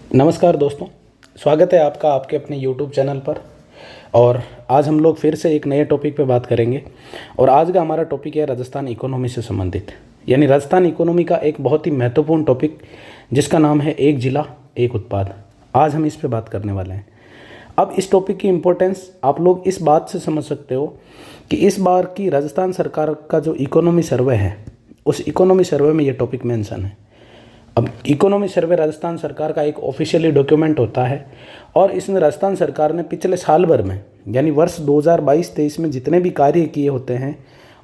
नमस्कार दोस्तों, स्वागत है आपका आपके अपने YouTube चैनल पर। और आज हम लोग फिर से एक नए टॉपिक पे बात करेंगे। और आज का हमारा टॉपिक है राजस्थान इकोनॉमी से संबंधित, यानी राजस्थान इकोनॉमी का एक बहुत ही महत्वपूर्ण टॉपिक जिसका नाम है एक जिला एक उत्पाद। आज हम इस पे बात करने वाले हैं। अब इस टॉपिक की इम्पोर्टेंस आप लोग इस बात से समझ सकते हो कि इस बार की राजस्थान सरकार का जो इकोनॉमी सर्वे है, उस इकोनॉमी सर्वे में ये टॉपिक मेंशन है। अब इकोनॉमी सर्वे राजस्थान सरकार का एक ऑफिशियली डॉक्यूमेंट होता है और इसमें राजस्थान सरकार ने पिछले साल भर में यानी वर्ष 2022-23 में जितने भी कार्य किए होते हैं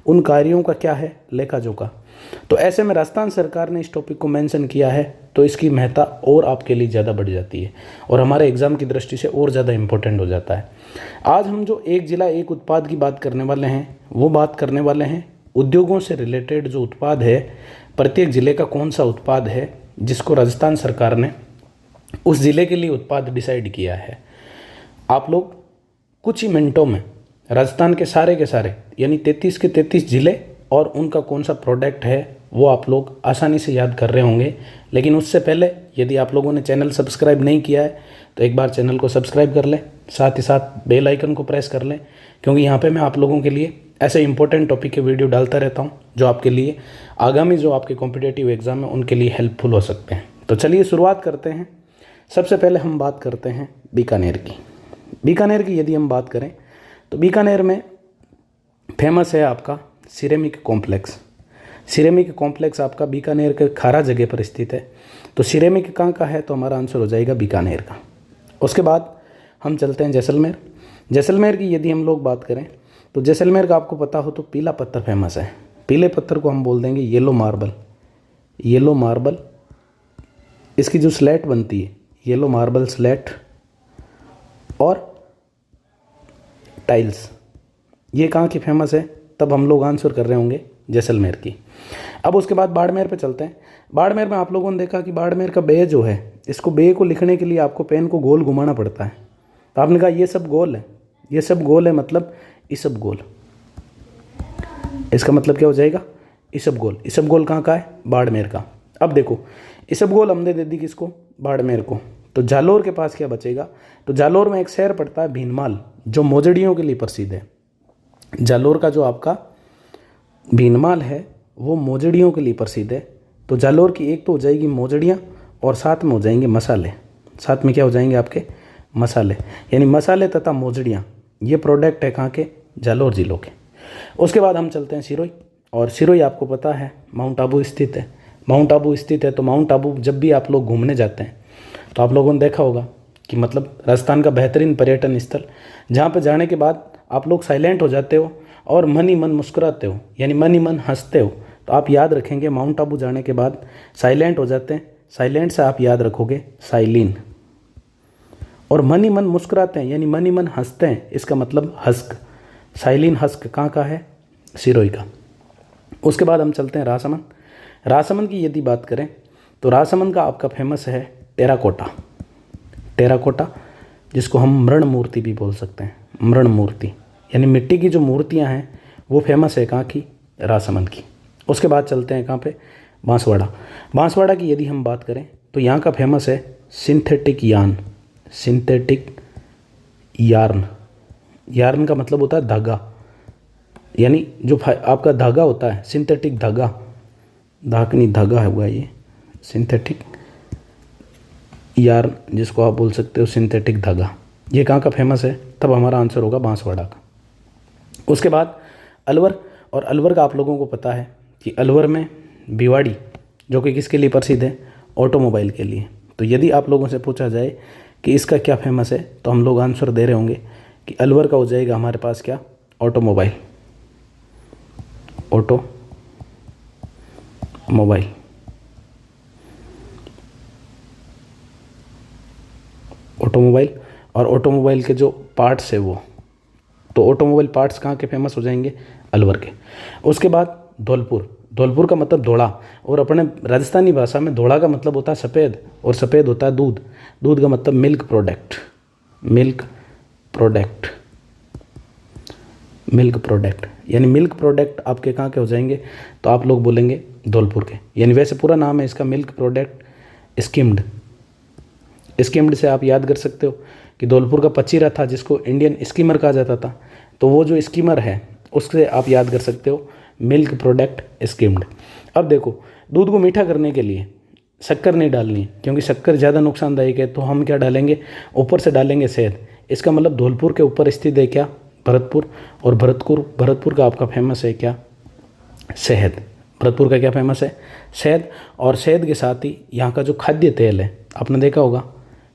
उन कार्यों का क्या है, लेखा जोखा। तो ऐसे में राजस्थान सरकार ने इस टॉपिक को मेंशन किया है तो इसकी महत्ता और आपके लिए ज़्यादा बढ़ जाती है और हमारे एग्जाम की दृष्टि से और ज़्यादा इंपॉर्टेंट हो जाता है। आज हम जो एक जिला एक उत्पाद की बात करने वाले हैं वो बात करने वाले हैं उद्योगों से रिलेटेड जो उत्पाद है, प्रत्येक जिले का कौन सा उत्पाद है जिसको राजस्थान सरकार ने उस ज़िले के लिए उत्पाद डिसाइड किया है। आप लोग कुछ ही मिनटों में राजस्थान के सारे यानी 33 के 33 ज़िले और उनका कौन सा प्रोडक्ट है वो आप लोग आसानी से याद कर रहे होंगे। लेकिन उससे पहले यदि आप लोगों ने चैनल सब्सक्राइब नहीं किया है तो एक बार चैनल को सब्सक्राइब कर लें, साथ ही साथ बेल आइकन को प्रेस कर लें, क्योंकि यहाँ पे मैं आप लोगों के लिए ऐसे इंपॉर्टेंट टॉपिक के वीडियो डालता रहता हूँ जो आपके लिए आगामी जो आपके कॉम्पिटिटिव एग्जाम है उनके लिए हेल्पफुल हो सकते हैं। तो चलिए शुरुआत करते हैं। सबसे पहले हम बात करते हैं बीकानेर की। बीकानेर की यदि हम बात करें तो बीकानेर में फेमस है आपका सिरेमिक कॉम्प्लेक्स। सिरेमिक कॉम्प्लेक्स आपका बीकानेर के खारा जगह पर स्थित है। तो सिरेमिक कहाँ का है, तो हमारा आंसर हो जाएगा बीकानेर का। उसके बाद हम चलते हैं जैसलमेर। जैसलमेर की यदि हम लोग बात करें तो जैसलमेर का आपको पता हो तो पीला पत्थर फेमस है। पीले पत्थर को हम बोल देंगे येलो मार्बल। येलो मार्बल, इसकी जो स्लेट बनती है येलो मार्बल स्लेट और टाइल्स, ये कहाँ की फेमस है, तब हम लोग आंसर कर रहे होंगे जैसलमेर की। अब उसके बाद बाड़मेर पे चलते हैं। बाड़मेर में आप लोगों ने देखा कि बाड़मेर का बे जो है, इसको बे को लिखने के लिए आपको पेन को गोल घुमाना पड़ता है। तो आपने कहा ये सब गोल है, ये सब गोल है, मतलब इसब गोल। इसका मतलब क्या हो जाएगा, इसब गोल। इसब गोल कहाँ का है, बाड़मेर का। अब देखो इसब गोल हमने दे दी किसको, बाड़मेर को। तो जालोर के पास क्या बचेगा, तो जालोर में एक शहर पड़ता है भीनमाल जो मोजड़ियों के लिए प्रसिद्ध है। जालोर का जो आपका भीनमाल है वो मोजड़ियों के लिए प्रसिद्ध है। तो जालोर की एक तो हो जाएगी मोजड़ियाँ और साथ में हो जाएंगे मसाले। साथ में क्या हो जाएंगे आपके, मसाले, यानी मसाले तथा मोजड़ियाँ, ये प्रोडक्ट है कहाँ के, जालोर जिलों के। उसके बाद हम चलते हैं सिरोही। और सिरोही आपको पता है माउंट आबू स्थित है। माउंट आबू स्थित है तो माउंट आबू जब भी आप लोग घूमने जाते हैं तो आप लोगों ने देखा होगा कि मतलब राजस्थान का बेहतरीन पर्यटन स्थल, जहाँ पर जाने के बाद आप लोग साइलेंट हो जाते हो और मन ही मन मुस्कुराते हो, यानी मन ही मन हंसते हो। तो आप याद रखेंगे माउंट आबू जाने के बाद साइलेंट हो जाते हैं, साइलेंट से आप याद रखोगे साइलिन, और मन ही मन मुस्कुराते हैं यानी मन ही मन हंसते हैं, इसका मतलब हस्क। साइलिन हस्क कहाँ का है, सिरोही का। उसके बाद हम चलते हैं राजसमंद। राजसमंद की यदि बात करें तो राजसमंद का आपका फेमस है टेराकोटा। टेराकोटा जिसको हम मृण मूर्ति भी बोल सकते हैं, मृण मूर्ति यानी मिट्टी की जो मूर्तियां हैं वो फेमस है कहाँ की, राजसमंद की। उसके बाद चलते हैं कहाँ पे, बांसवाड़ा। बांसवाड़ा की यदि हम बात करें तो यहाँ का फेमस है synthetic yarn. Synthetic yarn, yarn का मतलब होता है धागा, यानी जो आपका धागा होता है सिंथेटिक धागा, धाकनी धागा हुआ ये सिंथेटिक यार्न, जिसको आप बोल सकते हो सिंथेटिक धागा। ये कहाँ का फेमस है, तब हमारा आंसर होगा बांसवाड़ा का। उसके बाद अलवर। और अलवर का आप लोगों को पता है कि अलवर में भिवाड़ी जो कि किसके लिए प्रसिद्ध है, ऑटोमोबाइल के लिए। तो यदि आप लोगों से पूछा जाए कि इसका क्या फेमस है तो हम लोग आंसर दे रहे होंगे कि अलवर का हो जाएगा हमारे पास क्या, ऑटोमोबाइल। ऑटोमोबाइल ऑटोमोबाइल और ऑटोमोबाइल के जो पार्ट्स है वो, तो ऑटोमोबाइल पार्ट्स कहाँ के फेमस हो जाएंगे, अलवर के। उसके बाद धौलपुर। धौलपुर का मतलब धोड़ा, और अपने राजस्थानी भाषा में धोड़ा का मतलब होता है सफ़ेद, और सफ़ेद होता है दूध। दूध का मतलब milk product. Milk product, milk product यानी मिल्क प्रोडक्ट आपके कहाँ के हो जाएंगे, तो आप लोग बोलेंगे धौलपुर के। यानी वैसे पूरा नाम है इसका मिल्क प्रोडक्ट स्किम्ड स्किम्ड से आप याद कर सकते हो कि धौलपुर का पचीरा था जिसको इंडियन स्कीमर कहा जाता था, तो वो जो स्कीमर है उससे आप याद कर सकते हो मिल्क प्रोडक्ट स्किम्ड। अब देखो, दूध को मीठा करने के लिए शक्कर नहीं डालनी है, क्योंकि शक्कर ज़्यादा नुकसानदायक है, तो हम क्या डालेंगे, ऊपर से डालेंगे शहद। इसका मतलब धौलपुर के ऊपर स्थित है क्या, भरतपुर, और भरतपुर का आपका फेमस है क्या, शहद। भरतपुर का क्या फेमस है, शहद। और शहद के साथ ही यहाँ का जो खाद्य तेल है, आपने देखा होगा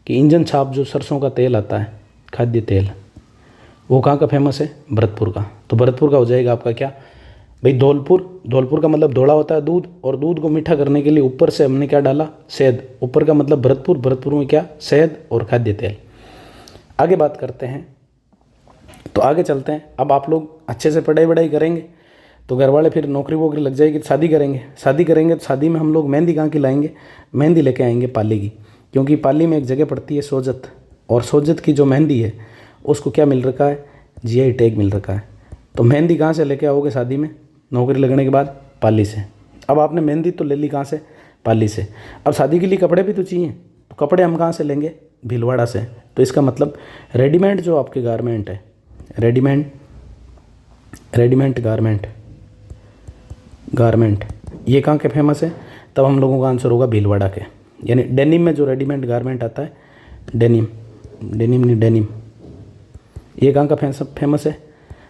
कि इंजन छाप जो सरसों का तेल आता है, खाद्य तेल, वो कहाँ का फेमस है, भरतपुर का। तो भरतपुर का हो जाएगा आपका क्या भाई, धौलपुर का मतलब धौला होता है दूध, और दूध को मीठा करने के लिए ऊपर से हमने क्या डाला, शहद। ऊपर का मतलब भरतपुर में क्या, शहद और खाद्य तेल। आगे बात करते हैं, तो आगे चलते हैं। अब आप लोग अच्छे से पढ़ाई वढ़ाई करेंगे तो घर वाले फिर नौकरी वोकरी लग जाएगी, शादी करेंगे तो शादी में हम लोग मेहंदी कहाँ की लाएंगे, मेहंदी लेके आएंगे पाली की, क्योंकि पाली में एक जगह पड़ती है सोजत, और सोजत की जो मेहंदी है उसको क्या मिल रखा है, जीआई टैग मिल रखा है। तो मेहंदी कहाँ से लेके आओगे शादी में, नौकरी लगने के बाद, पाली से। अब आपने मेहंदी तो ले ली कहाँ से, पाली से। अब शादी के लिए कपड़े भी तो चाहिए, तो कपड़े हम कहाँ से लेंगे, भीलवाड़ा से। तो इसका मतलब रेडीमेड जो आपके गारमेंट है, रेडीमेड गारमेंट ये कहाँ के फेमस है, तब हम लोगों का आंसर होगा भीलवाड़ा के। यानी डेनिम में जो रेडीमेड गारमेंट आता है, डेनिम, ये कहाँ का फेमस है,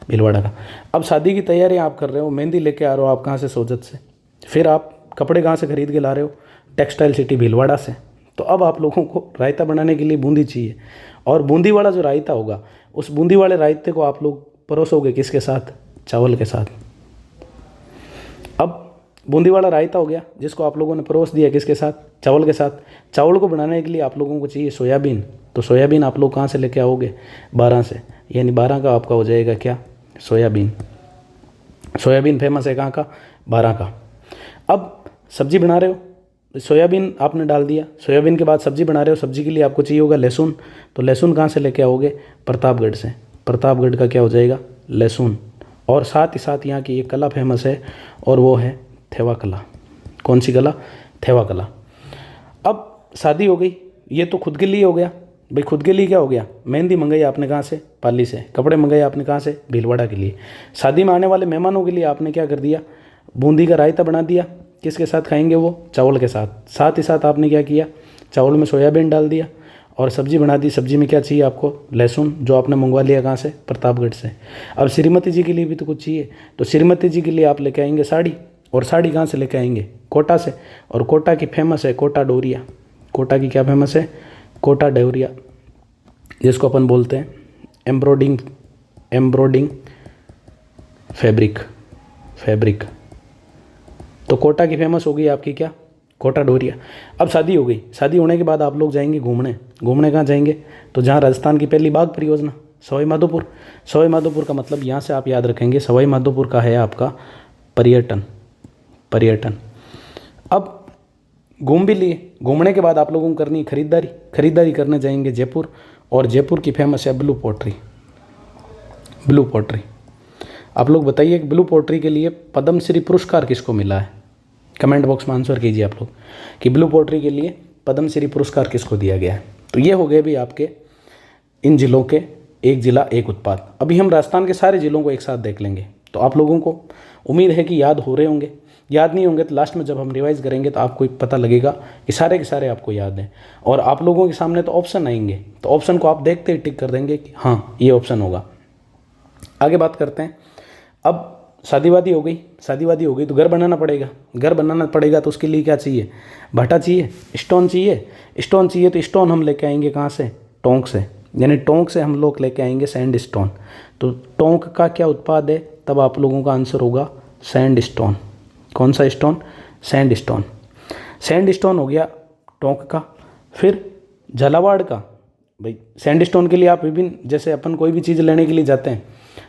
भीलवाड़ा का। अब शादी की तैयारी आप कर रहे हो, मेहंदी लेके आ रहे हो आप कहाँ से, सोजत से। फिर आप कपड़े कहाँ से खरीद के ला रहे हो, टेक्सटाइल सिटी भीलवाड़ा से। तो अब आप लोगों को रायता बनाने के लिए बूंदी चाहिए, और बूंदी वाला जो रायता होगा, उस बूंदी वाले रायते को आप लोग परोसोगे किसके साथ, चावल के साथ। अब बूंदी वाला रायता हो गया जिसको आप लोगों ने परोस दिया किसके साथ, चावल के साथ। चावल को बनाने के लिए आप लोगों को चाहिए सोयाबीन, तो सोयाबीन आप लोग कहाँ से लेके आओगे, 12 से। यानी 12 का आपका हो जाएगा क्या, सोयाबीन। सोयाबीन फेमस है कहाँ का, 12 का। अब सब्जी बना रहे हो, सोयाबीन आपने डाल दिया, सोयाबीन के बाद सब्जी बना रहे हो, सब्जी के लिए आपको चाहिए होगा लहसुन, तो लहसुन कहाँ से लेके आओगे, प्रतापगढ़ से। प्रतापगढ़ का क्या हो जाएगा, लहसुन। और साथ ही साथ यहाँ की एक कला फेमस है, और वो है थेवा कला। कौन सी कला, थेवा कला। अब शादी हो गई, ये तो खुद के लिए हो गया भाई। खुद के लिए क्या हो गया, मेहंदी मंगाई आपने कहाँ से, पाली से। कपड़े मंगाए आपने कहाँ से, भीलवाड़ा के लिए। शादी में आने वाले मेहमानों के लिए आपने क्या कर दिया, बूंदी का रायता बना दिया। किसके साथ खाएंगे वो, चावल के साथ। साथ ही साथ आपने क्या किया, चावल में सोयाबीन डाल दिया, और सब्जी बना दी। सब्जी में क्या चाहिए आपको, लहसुन, जो आपने मंगवा लिया कहाँ से, प्रतापगढ़ से। अब श्रीमती जी के लिए भी तो कुछ चाहिए, तो श्रीमती जी के लिए आप लेके आएंगे साड़ी, और साड़ी कहाँ से लेके आएंगे, कोटा से। और कोटा की फेमस है कोटा डोरिया। कोटा की क्या फेमस है, कोटा डोरिया, जिसको अपन बोलते हैं एम्ब्रॉयडिंग फैब्रिक। तो कोटा की फेमस हो गई आपकी क्या, कोटा डोरिया। अब शादी हो गई, शादी होने के बाद आप लोग जाएंगे घूमने कहाँ जाएंगे, तो जहाँ राजस्थान की पहली बाघ परियोजना, सवाई माधोपुर। सवाई माधोपुर का मतलब यहाँ से आप याद रखेंगे, सवाई माधोपुर का है आपका पर्यटन। अब घूम भी लिए, घूमने के बाद आप लोगों को करनी खरीदारी करने जाएंगे जयपुर, और जयपुर की फेमस है ब्लू पोट्री। आप लोग बताइए कि ब्लू पोट्री के लिए पद्मश्री पुरस्कार किसको मिला है, कमेंट बॉक्स में आंसर कीजिए आप लोग कि ब्लू पोट्री के लिए पद्मश्री पुरस्कार किसको दिया गया है। तो ये हो गए भी आपके इन जिलों के एक जिला एक उत्पाद। अभी हम राजस्थान के सारे जिलों को एक साथ देख लेंगे, तो आप लोगों को उम्मीद है कि याद हो रहे होंगे। याद नहीं होंगे तो लास्ट में जब हम रिवाइज करेंगे तो आपको पता लगेगा कि सारे के सारे आपको याद हैं। और आप लोगों के सामने तो ऑप्शन आएंगे, तो ऑप्शन को आप देखते ही टिक कर देंगे कि हाँ ये ऑप्शन होगा। आगे बात करते हैं। अब शादी वादी हो गई तो घर बनाना पड़ेगा। तो उसके लिए क्या चाहिए, भट्टा चाहिए, स्टोन चाहिए। तो स्टोन हम लेके आएंगे कहाँ से, टोंक से। यानी टोंक से हम लोग लेके आएंगे सैंड स्टोन। तो टोंक का क्या उत्पाद है, तब आप लोगों का आंसर होगा सैंड स्टोन। कौन सा स्टोन, सैंड स्टोन हो गया टोंक का। फिर झालावाड़ का, भाई सैंड स्टोन के लिए आप विभिन्न, जैसे अपन कोई भी चीज़ लेने के लिए जाते हैं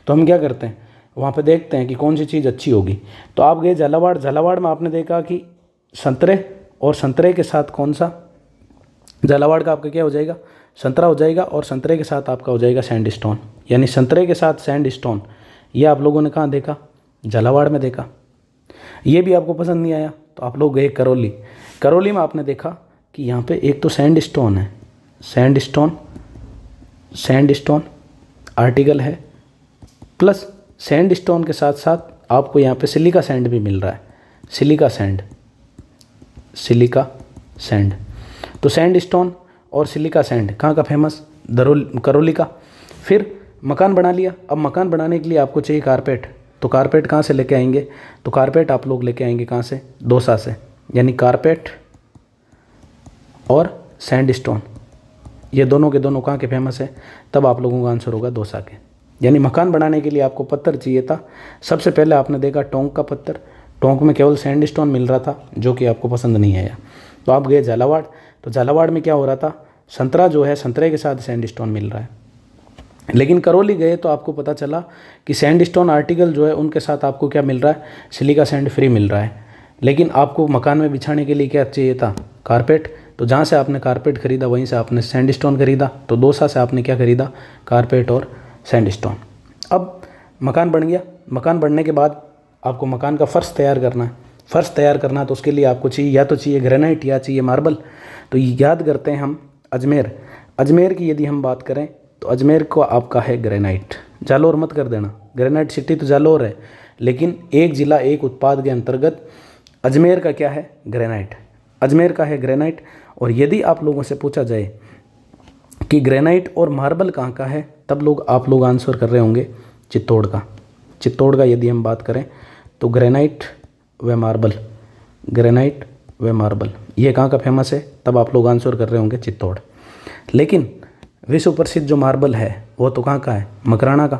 तो हम क्या करते हैं, वहाँ पे देखते हैं कि कौन सी चीज़ अच्छी होगी। तो आप गए झालावाड़ में आपने देखा कि संतरे, और संतरे के साथ कौन सा, झालावाड़ का आपका क्या हो जाएगा, संतरा हो जाएगा, और संतरे के साथ आपका हो जाएगा सैंड स्टोन। यानी संतरे के साथ सैंड स्टोन, ये आप लोगों ने कहाँ देखा, झालावाड़ में देखा। ये भी आपको पसंद नहीं आया तो आप लोग गए करौली में आपने देखा कि यहाँ पे एक तो सैंड स्टोन है, सैंडस्टोन, सैंडस्टोन आर्टिकल है, प्लस सैंडस्टोन के साथ साथ आपको यहाँ पे सिलिका सैंड भी मिल रहा है, सिलिका सैंड, सिलिका सैंड। तो सैंडस्टोन और सिलिका सैंड कहाँ का फेमस? करौली का। फिर मकान बना लिया। अब मकान बनाने के लिए आपको चाहिए कारपेट, तो कारपेट कहाँ से लेके आएंगे? तो कारपेट आप लोग लेके आएंगे कहाँ से? दौसा से। यानी कारपेट और सैंडस्टोन ये दोनों के दोनों कहाँ के फेमस है? तब आप लोगों का आंसर होगा दौसा के। यानी मकान बनाने के लिए आपको पत्थर चाहिए था। सबसे पहले आपने देखा टोंक का पत्थर, टोंक में केवल सैंडस्टोन मिल रहा था जो कि आपको पसंद नहीं आया, तो आप गए झालावाड़। तो झालावाड़ में क्या हो रहा था? संतरा जो है, संतरे के साथ सैंडस्टोन मिल रहा है। लेकिन करौली गए तो आपको पता चला कि सैंडस्टोन आर्टिकल जो है उनके साथ आपको क्या मिल रहा है? सिलिका सैंड फ्री मिल रहा है। लेकिन आपको मकान में बिछाने के लिए क्या चाहिए था? कारपेट। तो जहाँ से आपने कारपेट खरीदा वहीं से आपने सैंडस्टोन खरीदा। तो दौसा से आपने क्या खरीदा? कारपेट और सैंडस्टोन। अब मकान बन गया। मकान बनने के बाद आपको मकान का फ़र्श तैयार करना है। फ़र्श तैयार करना तो उसके लिए आपको चाहिए, या तो चाहिए ग्रेनाइट या चाहिए मार्बल। तो याद करते हैं हम अजमेर। अजमेर की यदि हम बात करें तो अजमेर को आपका है ग्रेनाइट। जालोर मत कर देना, ग्रेनाइट सिटी तो जालोर है, लेकिन एक ज़िला एक उत्पाद के अंतर्गत अजमेर का क्या है? ग्रेनाइट। अजमेर का है ग्रेनाइट। और यदि आप लोगों से पूछा जाए कि ग्रेनाइट और मार्बल कहाँ का है, तब आप लोग आंसर कर रहे होंगे चित्तौड़ का। चित्तौड़ का यदि हम बात करें तो ग्रेनाइट व मार्बल, ग्रेनाइट व मार्बल ये कहाँ का फेमस है? तब आप लोग आंसर कर रहे होंगे चित्तौड़। लेकिन विश्व प्रसिद्ध जो मार्बल है वो तो कहाँ का है? मकराना का।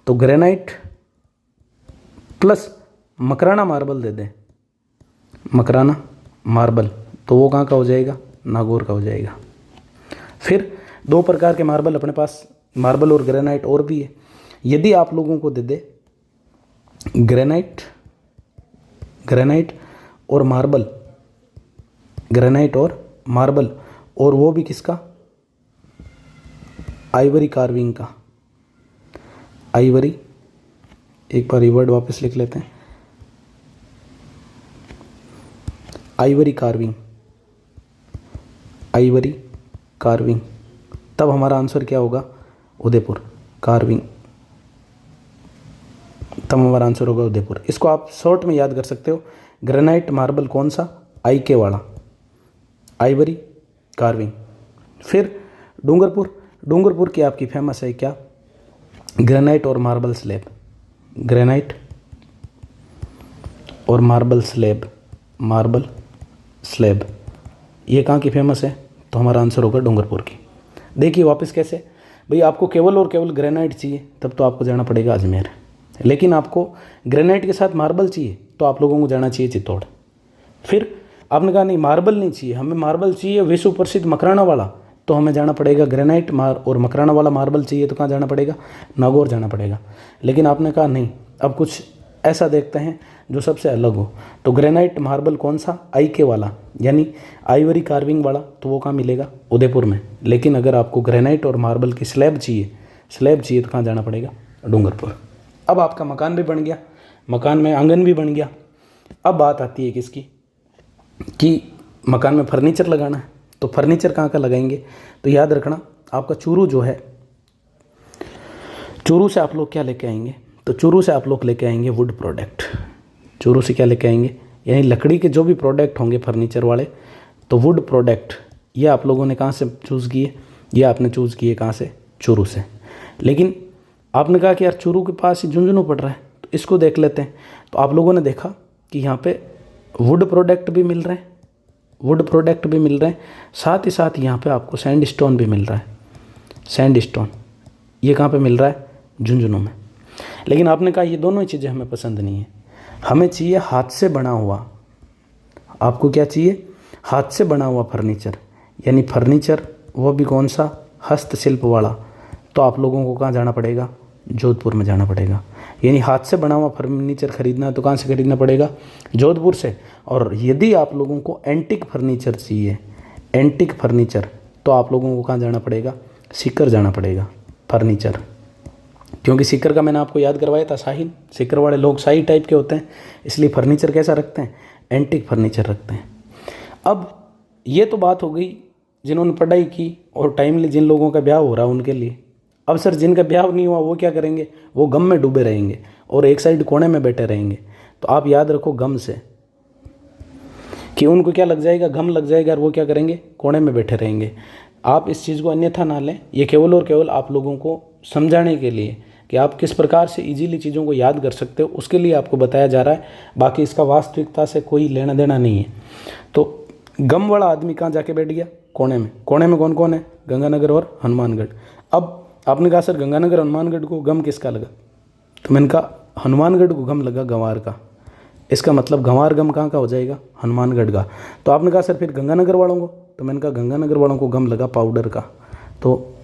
तो ग्रेनाइट प्लस मकराना मार्बल दे दें, मकराना मार्बल, तो वो कहाँ का हो जाएगा? नागौर का हो जाएगा। फिर दो प्रकार के मार्बल अपने पास, मार्बल और ग्रेनाइट और भी है। यदि आप लोगों को दे दे ग्रेनाइट, ग्रेनाइट और मार्बल, ग्रेनाइट और मार्बल, और वो भी किसका? आइवरी कार्विंग का। आइवरी, एक बार ये वर्ड वापस लिख लेते हैं, आइवरी कार्विंग, आइवरी कार्विंग। तब हमारा आंसर क्या होगा? उदयपुर कार्विंग। तब हमारा आंसर होगा उदयपुर। इसको आप शॉर्ट में याद कर सकते हो। ग्रेनाइट मार्बल कौन सा? आई के वाला, आइवरी कार्विंग। फिर डूंगरपुर, डूंगरपुर की आपकी फेमस है क्या? ग्रेनाइट और मार्बल स्लैब, ग्रेनाइट और मार्बल स्लैब, मार्बल स्लैब ये कहाँ की फेमस है? तो हमारा आंसर होगा डूंगरपुर की। देखिए वापस कैसे भाई, आपको केवल और केवल ग्रेनाइट चाहिए तब तो आपको जाना पड़ेगा अजमेर, लेकिन आपको ग्रेनाइट के साथ मार्बल चाहिए तो आप लोगों को जाना चाहिए चित्तौड़। फिर आपने कहा नहीं मार्बल नहीं चाहिए, हमें मार्बल चाहिए विश्व प्रसिद्ध मकराना वाला, तो हमें जाना पड़ेगा ग्रेनाइट और मकराना वाला मार्बल चाहिए तो कहाँ जाना पड़ेगा? नागौर जाना पड़ेगा। लेकिन आपने कहा नहीं, अब कुछ ऐसा देखते हैं जो सबसे अलग हो। तो ग्रेनाइट मार्बल कौन सा? आई के वाला, यानी आइवरी कार्विंग वाला, तो वो कहाँ मिलेगा? उदयपुर में। लेकिन अगर आपको ग्रेनाइट और मार्बल की स्लैब चाहिए, स्लैब चाहिए तो कहाँ जाना पड़ेगा? डूंगरपुर। अब आपका मकान भी बन गया, मकान में आंगन भी बन गया। अब बात आती है किसकी? कि मकान में फर्नीचर लगाना है। तो फर्नीचर कहाँ का लगाएंगे? तो याद रखना आपका चूरू जो है, चूरू से आप लोग क्या लेके आएंगे? तो चूरू से आप लोग लेके आएंगे वुड प्रोडक्ट। चूरू से क्या लेके आएंगे? यानी लकड़ी के जो भी प्रोडक्ट होंगे फर्नीचर वाले, तो वुड प्रोडक्ट ये आप लोगों ने कहाँ से चूज़ किए? ये आपने चूज़ किए कहाँ से? चूरू से। लेकिन आपने कहा कि यार चूरू के पास ही झुंझुनू पड़ रहा है, तो इसको देख लेते हैं। तो आप लोगों ने देखा कि यहाँ पे वुड प्रोडक्ट भी मिल रहे हैं, वुड प्रोडक्ट भी मिल रहे हैं, साथ ही साथ यहाँ पे आपको सैंडस्टोन भी मिल रहा है। सैंडस्टोन ये कहाँ पे मिल रहा है? झुंझुनू में। लेकिन आपने कहा ये दोनों ही चीज़ें हमें पसंद नहीं है, हमें चाहिए हाथ से बना हुआ। आपको क्या चाहिए? हाथ से बना हुआ फर्नीचर, यानी फर्नीचर वो भी कौन सा? हस्तशिल्प वाला। तो आप लोगों को कहाँ जाना पड़ेगा? जोधपुर में जाना पड़ेगा। यानी हाथ से बना हुआ फर्नीचर खरीदना है तो कहाँ से खरीदना पड़ेगा? जोधपुर से। और यदि आप लोगों को एंटिक फर्नीचर चाहिए, एंटिक फर्नीचर, तो आप लोगों को कहाँ जाना पड़ेगा? सीकर जाना पड़ेगा फर्नीचर। क्योंकि सीकर का मैंने आपको याद करवाया था शाही, सीकर वाले लोग शाही टाइप के होते हैं, इसलिए फर्नीचर कैसा रखते हैं? एंटिक फर्नीचर रखते हैं। अब ये तो बात हो गई जिन्होंने पढ़ाई की और टाइमली जिन लोगों का ब्याह हो रहा है उनके लिए। अब सर जिनका ब्याह नहीं हुआ वो क्या करेंगे? वो गम में डूबे रहेंगे और एक साइड कोने में बैठे रहेंगे। तो आप याद रखो गम से कि उनको क्या लग जाएगा, गम लग जाएगा और वो क्या करेंगे? कोने में बैठे रहेंगे। आप इस चीज़ को अन्यथा ना लें, ये केवल और केवल आप लोगों को समझाने के लिए कि आप किस प्रकार से इजीली चीज़ों को याद कर सकते हो उसके लिए आपको बताया जा रहा है। बाकी इसका वास्तविकता से कोई लेना देना नहीं है। तो गम वाला आदमी कहाँ जाके बैठ गया? कोने में। कोने में कौन कौन है? गंगानगर और हनुमानगढ़। अब आपने कहा सर गंगानगर हनुमानगढ़ को गम किसका लगा? तो मैंने कहा हनुमानगढ़ को गम लगा गंवार का। इसका मतलब गंवार गम कहाँ का हो जाएगा? हनुमानगढ़ का। तो आपने कहा सर फिर गंगानगर वालों को? तो मैंने कहा गंगानगर वालों को गम लगा पाउडर का। तो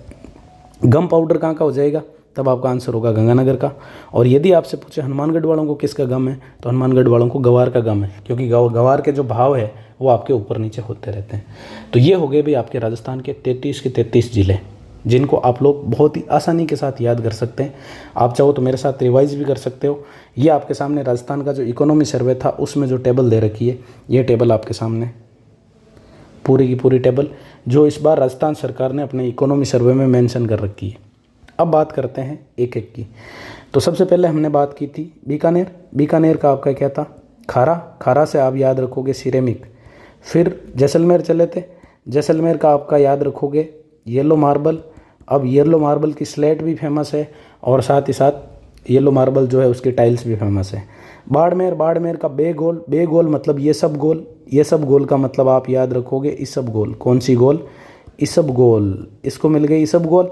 गम पाउडर कहाँ का हो जाएगा? तब आपका आंसर होगा गंगानगर का। और यदि आपसे पूछे हनुमानगढ़ वालों को किसका गम है, तो हनुमानगढ़ वालों को गंवार का गम है, क्योंकि गंवार के जो भाव है वो आपके ऊपर नीचे होते रहते हैं। तो ये हो गए भाई आपके राजस्थान के 33 के 33 जिले, जिनको आप लोग बहुत ही आसानी के साथ याद कर सकते हैं। आप चाहो तो मेरे साथ रिवाइज भी कर सकते हो। ये आपके सामने राजस्थान का जो इकोनॉमी सर्वे था उसमें जो टेबल दे रखी है, ये टेबल आपके सामने पूरी की पूरी टेबल जो इस बार राजस्थान सरकार ने अपने इकोनॉमी सर्वे में मेंशन कर रखी है। अब बात करते हैं एक एक की। तो सबसे पहले हमने बात की थी बीकानेर। बीकानेर का आपका क्या था? खारा। खारा से आप याद रखोगे सिरेमिक। फिर जैसलमेर चले थे। जैसलमेर का आपका याद रखोगे येलो मार्बल। अब येलो मार्बल की स्लेट भी फेमस है और साथ ही साथ येलो मार्बल जो है उसकी टाइल्स भी फेमस है। बाड़मेर। बाड़मेर का बेगोल। बेगोल मतलब ये सब गोल। ये सब गोल का मतलब आप याद रखोगे इसब गोल। कौन सी गोल? इसब गोल। इसको मिल गई इसब गोल।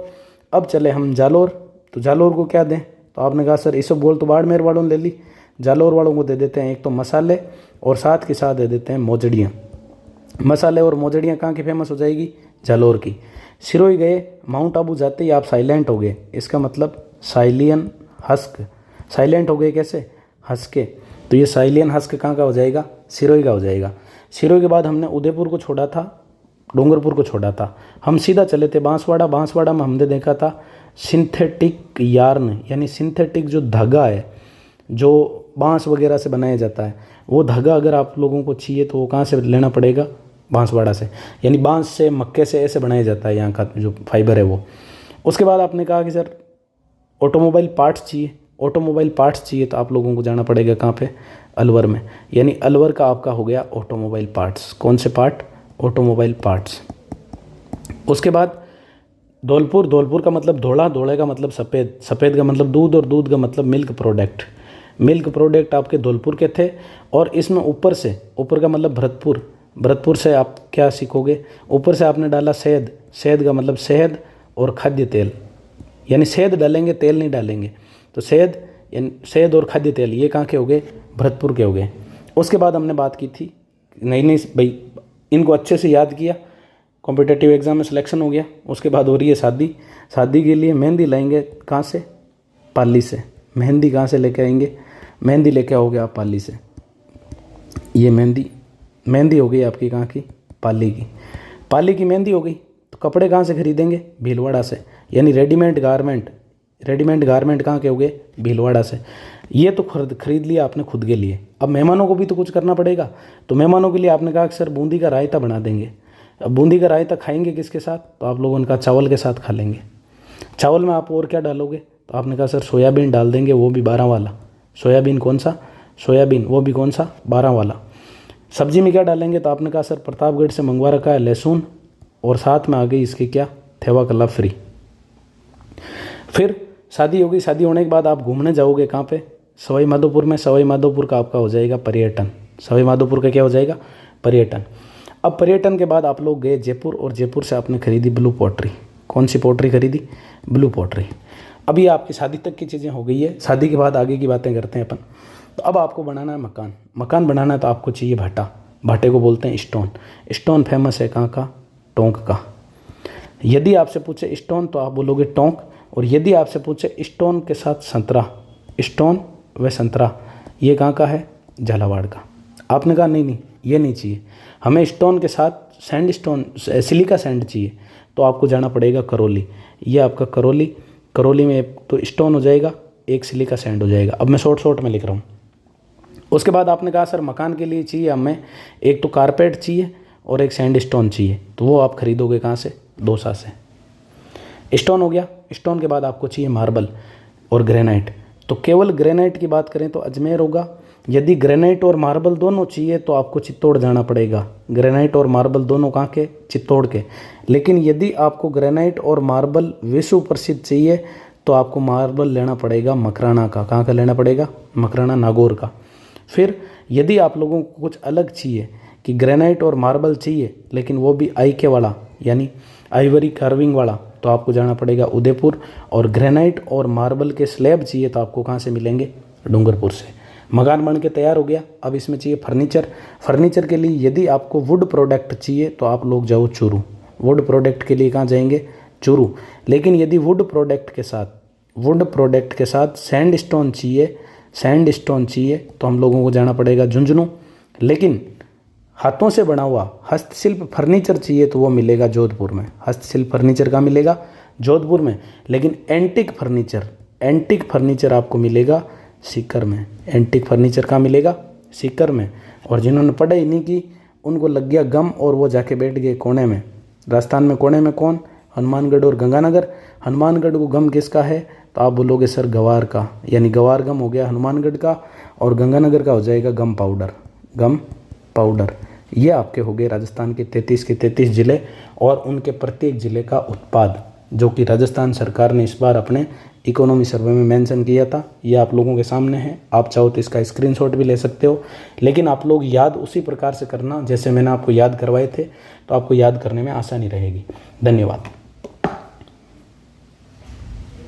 अब चले हम जालोर। तो जालोर को क्या दें? तो आपने कहा सर इसब गोल तो बाड़मेर वालों ने ले ली, जालोर वालों को दे देते हैं एक तो मसाले और साथ के साथ दे देते हैं मोजड़ियाँ। मसाले और मोजड़ियाँ कहाँ की फेमस हो जाएगी? जालोर की। सिरोही गए, माउंट आबू जाते ही आप साइलेंट हो गए। इसका मतलब साइलियन हस्क। साइलेंट हो गए कैसे? हंस के। तो ये साइलियन हस्क कहाँ का हो जाएगा? सिरोही का हो जाएगा। सिरोही के बाद हमने उदयपुर को छोड़ा था, डूंगरपुर को छोड़ा था। हम सीधा चले थे बांसवाड़ा। बांसवाड़ा में हमने देखा था सिंथेटिक यार्न, यानी सिंथेटिक जो धागा है जो बांस वगैरह से बनाया जाता है, वो धागा अगर आप लोगों को चाहिए तो वो कहाँ से लेना पड़ेगा? बांसवाड़ा से। यानी बांस से, मक्के से ऐसे बनाया जाता है यहाँ का जो फाइबर है वो। उसके बाद आपने कहा कि सर ऑटोमोबाइल पार्ट्स चाहिए। ऑटोमोबाइल पार्ट्स चाहिए तो आप लोगों को जाना पड़ेगा कहाँ पे? अलवर में। यानी अलवर का आपका हो गया ऑटोमोबाइल पार्ट्स। कौन से पार्ट? Automobile parts. उसके बाद धौलपुर। धौलपुर का मतलब धोला, धोले का मतलब सफ़ेद, सफ़ेद का मतलब दूध और दूध का मतलब मिल्क प्रोडक्ट। मिल्क प्रोडक्ट आपके धौलपुर के थे। और इसमें ऊपर से, ऊपर का मतलब भरतपुर। भरतपुर से आप क्या सीखोगे? ऊपर से आपने डाला शहद। शहद का मतलब शहद और खाद्य तेल, यानी शहद डालेंगे तेल नहीं डालेंगे। तो शहद, यानी शहद और खाद्य तेल ये कहाँ के हो गए? भरतपुर के हो गए। उसके बाद हमने बात की थी, नहीं नहीं भाई इनको अच्छे से याद किया, कॉम्पिटिटिव एग्जाम में सिलेक्शन हो गया। उसके बाद हो रही है शादी। शादी के लिए मेहंदी लाएंगे कहाँ से? पाली से। मेहंदी कहाँ से लेके आएंगे? मेहंदी लेके आओगे आप पाली से। ये मेहंदी, मेहंदी हो गई आपकी कहाँ की? पाली की। पाली की मेहंदी हो गई। तो कपड़े कहाँ से खरीदेंगे? भीलवाड़ा से। यानी रेडीमेड गारमेंट। रेडीमेड गारमेंट कहाँ के हो गए? भीलवाड़ा से। ये तो खरीद लिया आपने खुद के लिए। अब मेहमानों को भी तो कुछ करना पड़ेगा। तो मेहमानों के लिए आपने कहा कि सर बूंदी का रायता बना देंगे। अब बूंदी का रायता खाएंगे किसके साथ? तो आप लोग उनका चावल के साथ खा लेंगे। चावल में आप और क्या डालोगे? तो आपने कहा सर सोयाबीन डाल देंगे, वो भी 12 वाला। सोयाबीन कौन सा? सोयाबीन वो भी कौन सा? 12 वाला। सब्जी में क्या डालेंगे? तो आपने कहा सर प्रतापगढ़ से मंगवा रखा है लहसुन और साथ में आ गई इसकी क्या? थेवा कल्ला फ्री। फिर शादी होगी। शादी होने के बाद आप घूमने जाओगे कहाँ पे? सवाई माधोपुर में। सवाई माधोपुर का आपका हो जाएगा पर्यटन। सवाई माधोपुर का क्या हो जाएगा? पर्यटन। अब पर्यटन के बाद आप लोग गए जयपुर और जयपुर से आपने खरीदी ब्लू पॉटरी। कौन सी पॉटरी खरीदी? Blue pottery. अभी आपकी शादी तक की चीज़ें हो गई है। शादी के बाद आगे की बातें करते हैं अपन। तो अब आपको बनाना है मकान। मकान बनाना है तो आपको चाहिए भाटा। भाटे को बोलते हैं स्टोन। स्टोन फेमस है कहाँ का? टोंक का। यदि आपसे पूछे स्टोन तो आप बोलोगे टोंक। और यदि आपसे पूछे स्टोन के साथ संतरा, स्टोन व संतरा, ये कहाँ का है? झालावाड़ का। आपने कहा नहीं नहीं ये नहीं चाहिए, हमें स्टोन के साथ सैंड स्टोन, सिलिका सैंड चाहिए। तो आपको जाना पड़ेगा करौली। ये आपका करौली। करौली में एक तो स्टोन हो जाएगा, एक सिलिका सैंड हो जाएगा। अब मैं शॉर्ट में लिख रहा हूँ। उसके बाद आपने कहा सर मकान के लिए चाहिए हमें एक तो कारपेट चाहिए और एक सैंडस्टोन चाहिए, तो वो आप खरीदोगे कहाँ से? दौसा से। स्टोन हो गया। स्टोन के बाद आपको चाहिए मार्बल और ग्रेनाइट। तो केवल ग्रेनाइट की बात करें तो अजमेर होगा। यदि ग्रेनाइट और मार्बल दोनों चाहिए तो आपको चित्तौड़ जाना पड़ेगा। ग्रेनाइट और मार्बल दोनों कहाँ के? चित्तौड़ के। लेकिन यदि आपको ग्रेनाइट और मार्बल विश्व प्रसिद्ध चाहिए तो आपको मार्बल लेना पड़ेगा मकराना का। कहाँ का लेना पड़ेगा? मकराना, नागौर का। फिर यदि आप लोगों को कुछ अलग चाहिए कि ग्रेनाइट और मार्बल चाहिए लेकिन वो भी आई के वाला, यानी आइवरी कार्विंग वाला, तो आपको जाना पड़ेगा उदयपुर। और ग्रेनाइट और मार्बल के स्लैब चाहिए तो आपको कहाँ से मिलेंगे? डूंगरपुर से। मकान बन के तैयार हो गया। अब इसमें चाहिए फर्नीचर। फर्नीचर के लिए यदि आपको वुड प्रोडक्ट चाहिए तो आप लोग जाओ चूरू। वुड प्रोडक्ट के लिए कहाँ जाएंगे? चूरू। लेकिन यदि वुड प्रोडक्ट के साथ सैंडस्टोन चाहिए तो हम लोगों को जाना पड़ेगा झुंझुनू। लेकिन हाथों से बना हुआ हस्तशिल्प फर्नीचर चाहिए तो वो मिलेगा जोधपुर में। हस्तशिल्प फर्नीचर कहाँ मिलेगा? जोधपुर में। लेकिन एंटिक फर्नीचर आपको मिलेगा सीकर में। एंटिक फर्नीचर कहाँ मिलेगा? सीकर में। और जिन्होंने पढ़ाई नहीं की उनको लग गया गम और वो जाके बैठ गए कोने में। राजस्थान में कोने में कौन? हनुमानगढ़ और गंगानगर। हनुमानगढ़ को गम किसका है? तो आप बोलोगे सर गवार का, यानी गवार गम हो गया हनुमानगढ़ का, और गंगानगर का हो जाएगा गम पाउडर। ये आपके हो गए राजस्थान के 33 के 33 ज़िले और उनके प्रत्येक ज़िले का उत्पाद, जो कि राजस्थान सरकार ने इस बार अपने इकोनॉमी सर्वे में मेंशन किया था। ये आप लोगों के सामने है। आप चाहो तो इसका स्क्रीनशॉट भी ले सकते हो, लेकिन आप लोग याद उसी प्रकार से करना जैसे मैंने आपको याद करवाए थे, तो आपको याद करने में आसानी रहेगी। धन्यवाद।